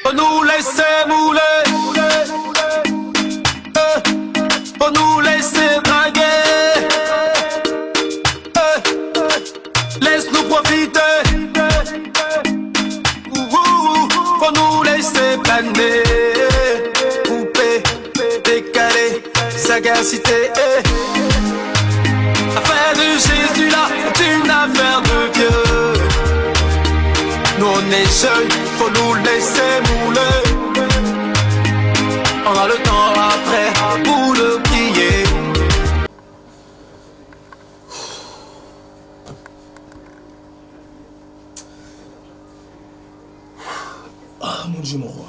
Faut nous laisser mouler, faut nous laisser draguer, laisse-nous profiter, faut nous laisser planer, couper, décaler, sagacité. L'affaire de Jésus là, c'est une affaire de vieux. Nous on est jeunes, faut nous laisser mouler. On a le temps après pour le plier. Ah mon Dieu, mon roi.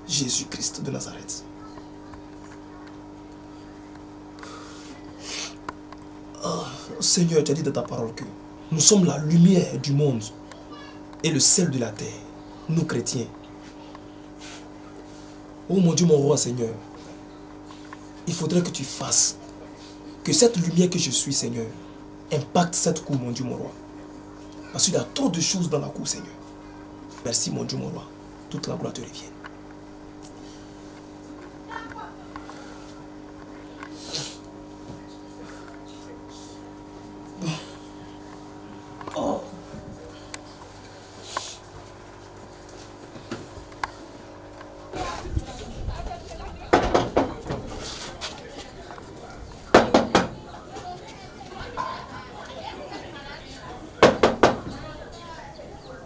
Jésus-Christ de Nazareth. Oh, Seigneur, tu as dit dans ta parole que nous sommes la lumière du monde et le sel de la terre, nous chrétiens. Oh mon Dieu, mon roi, Seigneur, il faudrait que tu fasses que cette lumière que je suis, Seigneur, impacte cette cour, mon Dieu, mon roi. Parce qu'il y a trop de choses dans la cour, Seigneur. Merci, mon Dieu, mon roi. Toute la gloire te revienne. Oh.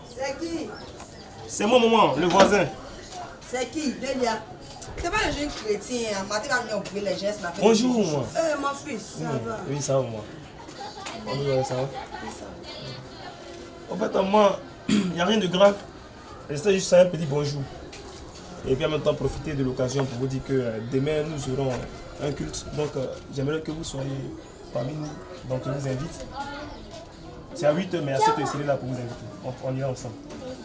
C'est qui? C'est moi, maman, le voisin. C'est qui? Delia. C'est pas un jeune chrétien. Matin va venir ouvrir les gestes. Bonjour, maman. Mon fils, ça va? Oui, ça va, maman. Oui, ça va. Oui, ça va. En fait, maman, il n'y a rien de grave. C'était juste un petit bonjour. Et puis en même temps, profiter de l'occasion pour vous dire que demain, nous aurons un culte. Donc, j'aimerais que vous soyez parmi nous. Donc, je vous invite. C'est à 8h, mais à 7h, c'est là pour vous inviter. On ira ensemble.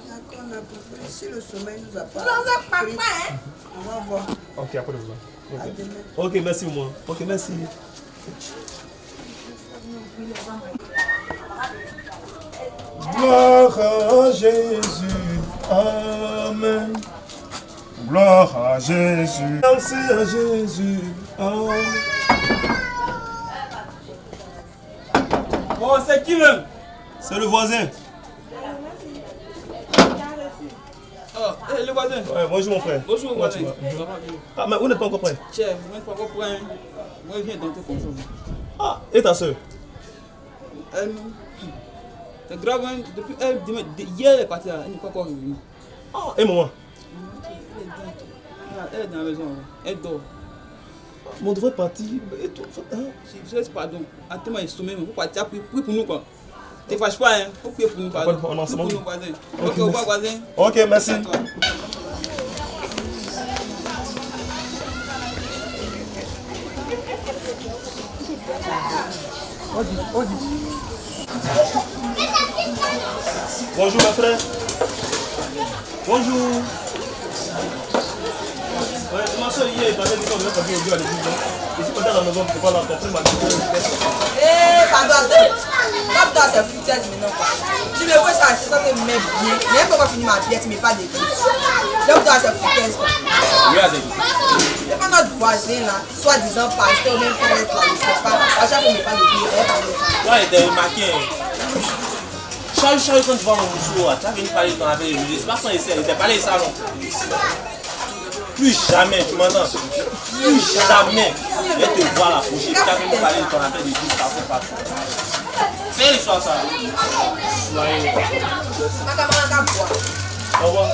D'accord, on a compris. Si le sommeil nous a pas pris, on va voir. Ok, après le voir. À Ok. demain. Ok, merci, maman. Ok, merci. Gloire à Jésus. Amen. Gloire à Jésus. Merci à Jésus. Amen. Bon, c'est qui même? C'est le voisin. Oh, le voisin. Ouais, bonjour mon frère. Bonjour, Comment voisin. tu vas? Ça va bien. Ah, mais vous n'êtes pas encore prêt. Chef, vous n'êtes pas encore prêt. Moi, je viens d'entrer comme ça. Ah, et ta soeur? C'est grave, hein. Depuis hier, elle est partie là. Elle n'est pas encore revenue. Ah, et maman? Elle est dans la maison. Elle dort. Mais on devrait partir. Et toi, hein? Je laisse pardon. Attends-moi, il sommeil. Vous partez pour nous, quoi. Ne te fâche pas, hein. Faut prier pour nous, pardon. On est ensemble. Pour nous, voisin. Ok, Ok, au revoir, voisin. Ok, merci. D'accord. Bonjour mes frères. Bonjour. Ouais, ma soeur hier est partie du camp de notre famille aujourd'hui à l'église. Ici, quand à la maison, tu peux pas la ton frère m'a dit que Pardon, comme toi, c'est foutaise maintenant, quoi. Tu me vois ça, c'est ça que je mets bien. Même quand on finit ma pièce, tu ne mets pas d'église. Donc toi, c'est foutaise, quoi. C'est pas notre voisin, là, soi-disant pasteur, même pour être là, je sais pas. À chaque fois, il met pas d'église, elle parle de ça. Ouais, t'as remarqué. Charles, quand tu vas au Moussou, tu as venu parler de ton affaire de musique. C'est pas son essai, il t'a parlé de ça, non? Plus jamais, tu m'entends? Plus jamais, je vais te voir la prochaine. Tu as venu parler de ton affaire de musique, ça fait pas ça. Fais l'histoire, ça. Soyez. Ma camarade va boire. Au revoir.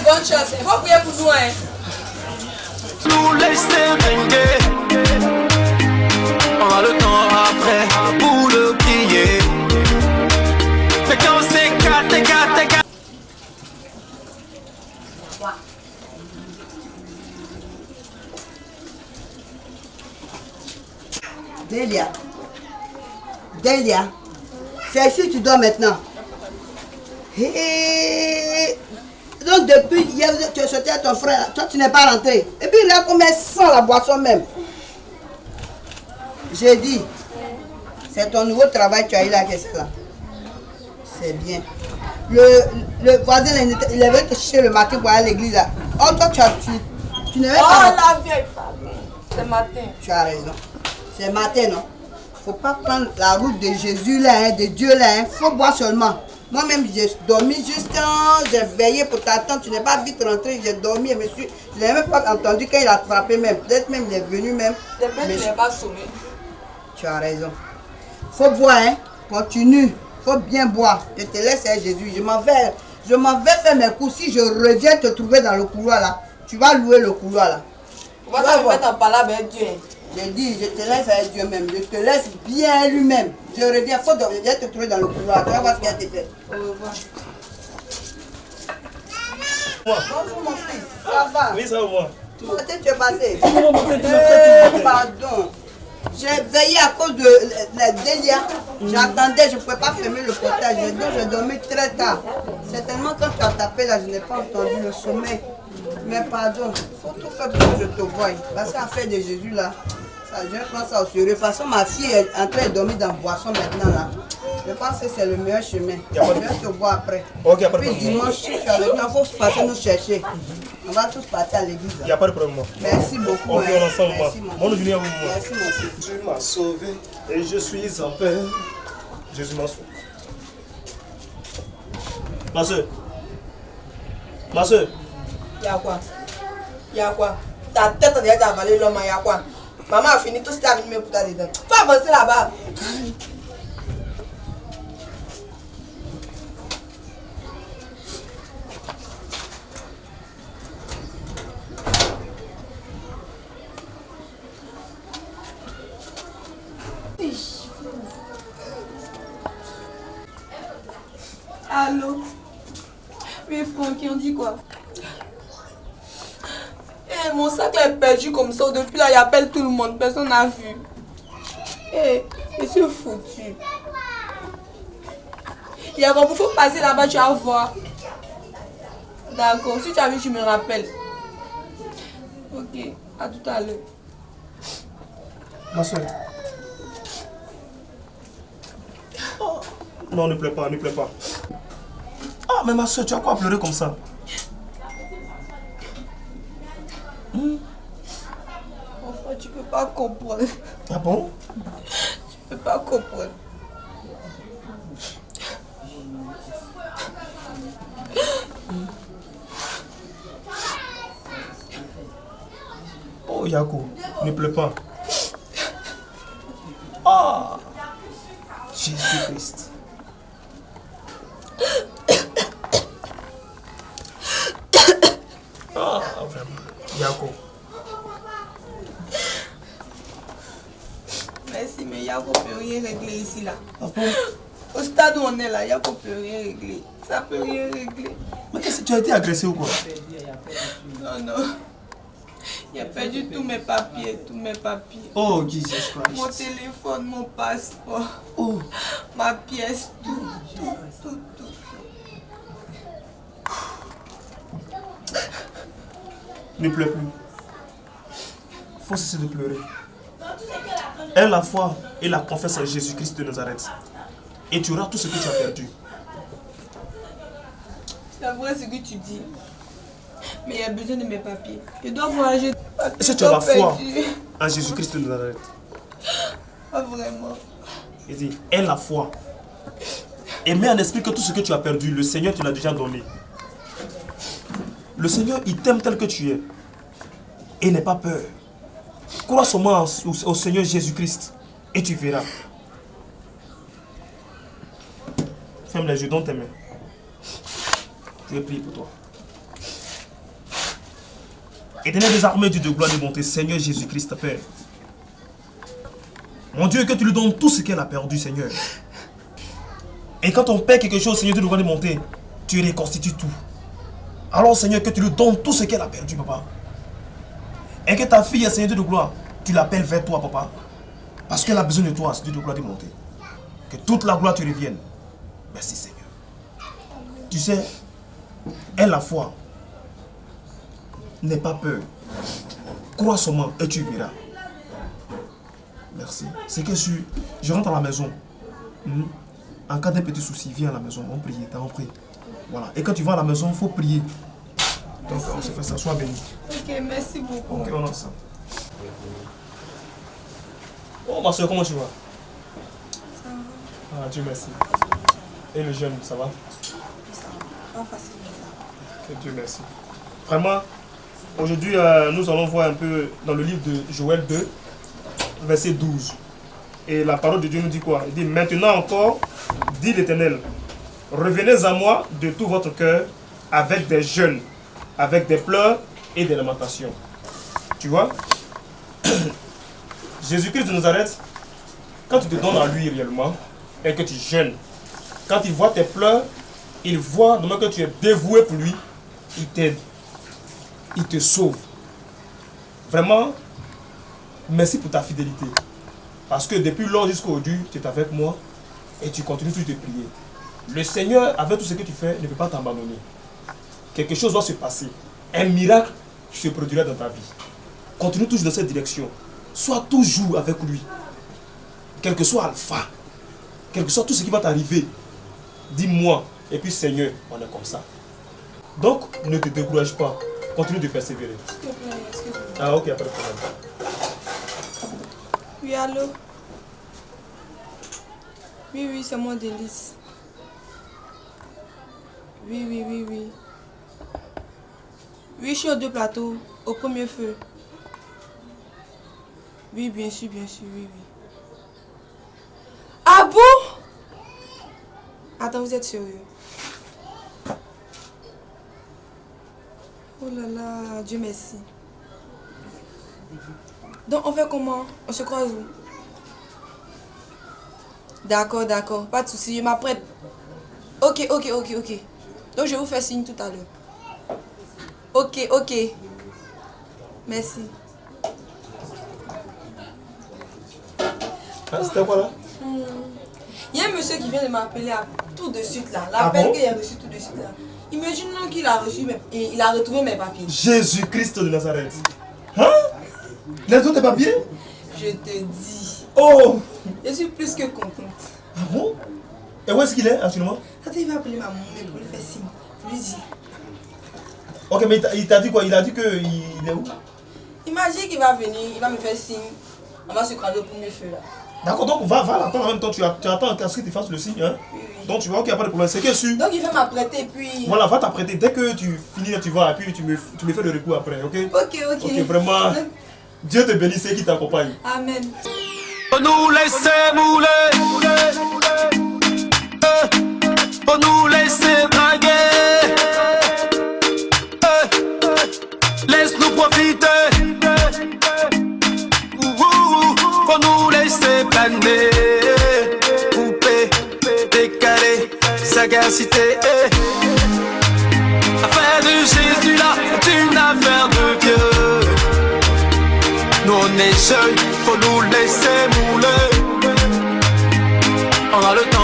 Bonne chance. Il faut prier pour nous, hein. Nous laisser bringuer. On a le temps après pour le plier. Mais quand c'est 4. Delia, c'est ici que tu dors maintenant. Et donc depuis hier, tu es sorti à ton frère, toi tu n'es pas rentré. Et puis regarde combien sent la boisson même. J'ai dit, c'est ton nouveau travail que tu as eu là, qu'est-ce que c'est là? C'est bien. le voisin, il est venu te chercher le matin pour aller à l'église. Oh, toi, tu n'avais pas... Oh, la vieille femme. C'est matin. Tu as raison. C'est matin, non? Faut pas prendre la route de Jésus là, hein, de Dieu là. Hein. Faut boire seulement. Moi-même, j'ai dormi juste quand j'ai veillé pour t'attendre. Tu n'es pas vite rentré. J'ai dormi et monsieur, je n'ai même pas entendu quand il a frappé même. Peut-être même il est venu même. Mais tu n'es pas sauvé. Tu as raison. Faut boire, hein. Continue. Faut bien boire. Je te laisse, hein, Jésus. Je m'en vais faire mes courses. Si je reviens te trouver dans le couloir là, tu vas louer le couloir là. Pourquoi tu vas me mettre en parole avec Dieu? J'ai dit, je te laisse avec Dieu même. Je te laisse bien lui-même. Je reviens. Faut de revenir te trouver dans le couloir. Tu vas voir ce qu'il a été fait. Au revoir. Bonjour mon fils. Ça va? Oui, ça va. Comment tu es passé? Oui. Pardon. J'ai veillé à cause de la Delia. J'attendais, je ne pouvais pas fermer le portail. Donc j'ai dormi très tard. Certainement quand tu as tapé là, je n'ai pas entendu le sommeil. Mais pardon, faut tout faire pour que je te voie. Parce qu'à faire de Jésus là, ça, je prends ça au sérieux. De toute façon, ma fille est en train de dormir dans le boisson maintenant là. Je pense que c'est le meilleur chemin. Je vais te voir après. Ok, après. Puis dimanche, si tu as le temps, il faut passer nous chercher. On va tous partir à l'église. Il n'y a pas de problème. Merci beaucoup. Ok, on ensemble. Merci, mon Bonne journée à vous. Merci, mon fils. Tu m'as sauvé et je suis en paix. Jésus m'a sauvé. Ma soeur. Ma soeur. Y'a quoi? Y'a quoi? Ta tête a déjà avalé l'homme, y'a quoi? Maman a fini tout ce que t'as mis pour ta dedans. Faut avancer là-bas. Allô? Oui, Francky, on dit quoi? Eh, mon sac là est perdu comme ça. Depuis là, il appelle tout le monde. Personne n'a vu. Eh, je suis foutu. Il y a beaucoup, faut passer là-bas, tu vas voir. D'accord, si tu as vu, tu me rappelles. Ok, à tout à l'heure. Ma soeur. Oh. Non, ne pleure pas, ne pleure pas. Ah, mais ma soeur, tu as quoi à pleurer comme ça? Enfin, tu peux pas comprendre. Ah bon? Tu peux pas comprendre. Oh, Yako, ne pleure pas. Ah! Jésus-Christ. Ah, vraiment. Yako. Merci, mais Yako peut rien régler ici là. Ah bon? Au stade où on est là, Yako peut rien régler. Ça peut rien régler. Mais qu'est-ce que tu as été agressé ou quoi? Non, non. Il a perdu tous mes papiers, Oh, Jesus Christ. Mon téléphone, mon passeport, Oh. ma pièce, tout. Ne pleure plus. Faut cesser de pleurer. Aie la foi et la confiance en Jésus-Christ de Nazareth. Et tu auras tout ce que tu as perdu. C'est vrai ce que tu dis. Mais il y a besoin de mes papiers. Je dois voyager. Est-ce que tu as la foi en Jésus-Christ de Nazareth? Pas vraiment. Il dit, aie la foi. Et mets en esprit que tout ce que tu as perdu, le Seigneur te l'a déjà donné. Le Seigneur, il t'aime tel que tu es. Et n'aie pas peur. Crois seulement au Seigneur Jésus-Christ. Et tu verras. Ferme les yeux, donne tes mains. Je vais prier pour toi. Éternel des armées, Dieu de gloire et de bonté, Seigneur Jésus-Christ, Père. Mon Dieu, que tu lui donnes tout ce qu'elle a perdu, Seigneur. Et quand on perd quelque chose, Seigneur, Dieu de gloire et de bonté, tu reconstitues tout. Alors, Seigneur, que tu lui donnes tout ce qu'elle a perdu, Papa. Et que ta fille, Seigneur Dieu de gloire, tu l'appelles vers toi, Papa. Parce qu'elle a besoin de toi, Dieu de gloire et de bonté. Que toute la gloire te revienne. Merci, Seigneur. Tu sais, aie la foi. N'aie pas peur. Crois seulement et tu verras. Merci. C'est que je rentre à la maison. En cas d'un petit souci, viens à la maison. On prie. T'as compris? Voilà. Et quand tu vas à la maison, il faut prier. Donc on se fait ça, sois béni. Ok, merci beaucoup. Ok, on a ça. Oh ma soeur, comment tu vas? Ça va. Ah, Dieu merci. Et le jeune, ça va? Ça va. Pas facile, mais ça va. Que Dieu merci. Vraiment, aujourd'hui, nous allons voir un peu dans le livre de Joël 2, verset 12. Et la parole de Dieu nous dit quoi? Il dit, maintenant encore, dit l'Éternel, revenez à moi de tout votre cœur avec des jeûnes, avec des pleurs et des lamentations. Tu vois? Jésus-Christ de Nazareth, quand tu te donnes à lui réellement et que tu jeûnes, quand il voit tes pleurs, il voit moment que tu es dévoué pour lui, il t'aide, il te sauve. Vraiment, merci pour ta fidélité. Parce que depuis lors jusqu'au aujourd'hui, tu es avec moi et tu continues toujours de prier. Le Seigneur, avec tout ce que tu fais, ne peut pas t'abandonner. Quelque chose doit se passer. Un miracle se produira dans ta vie. Continue toujours dans cette direction. Sois toujours avec lui. Quel que soit Alpha, quel que soit tout ce qui va t'arriver, dis-moi. Et puis Seigneur, on est comme ça. Donc, ne te décourage pas. Continue de persévérer. S'il te plaît, excuse-moi. Ah ok, pas de problème. Oui, allô? Oui, oui, c'est moi, Délice. Oui, oui, oui, oui. Oui, je suis aux 2 plateaux, au premier feu. Oui, bien sûr, oui, oui. Ah bon? Attends, vous êtes sérieux? Oh là là, Dieu merci. Donc on fait comment? On se croise où? D'accord, d'accord, pas de souci, je m'apprête. Ok. Donc je vous fais signe tout à l'heure. Ok. Merci. Ah, c'était quoi là? Il y a un monsieur qui vient de m'appeler tout de suite là. L'appel qu'il a reçu tout de suite là. Il me dit non qu'il a reçu, il a retrouvé mes papiers. Jésus-Christ de Nazareth. Hein? Il a retrouvé tes papiers? Je te dis. Oh! Je suis plus que contente. Ah bon? Et où est-ce qu'il est actuellement? Attends, il va appeler ma maman pour lui faire signe. Pour lui dire. Ok, mais il t'a dit quoi? Il a dit qu'il est où? Il m'a dit qu'il va venir, il va me faire signe. On va se croiser au premier feu là. D'accord, donc va l'attendre en même temps. Tu attends qu'à ce qu'il te fasse le signe. Hein? Oui. Donc tu vois qu'il n'y a pas de problème. C'est que sûr. Donc il va m'apprêter puis. Voilà, va t'apprêter. Dès que tu finis, tu vas. Et puis tu me fais le recours après, ok? Ok. Ok, vraiment. Dieu te bénisse et qui t'accompagne. Amen. Faut nous laisser mouler. Faut nous laisser draguer. Laisse-nous profiter. Faut nous laisser planer. Couper, décaler, sagacité. L'affaire de Jésus là, c'est une affaire de vieux. Nous on est jeunes, faut nous laisser mouler. On a le temps.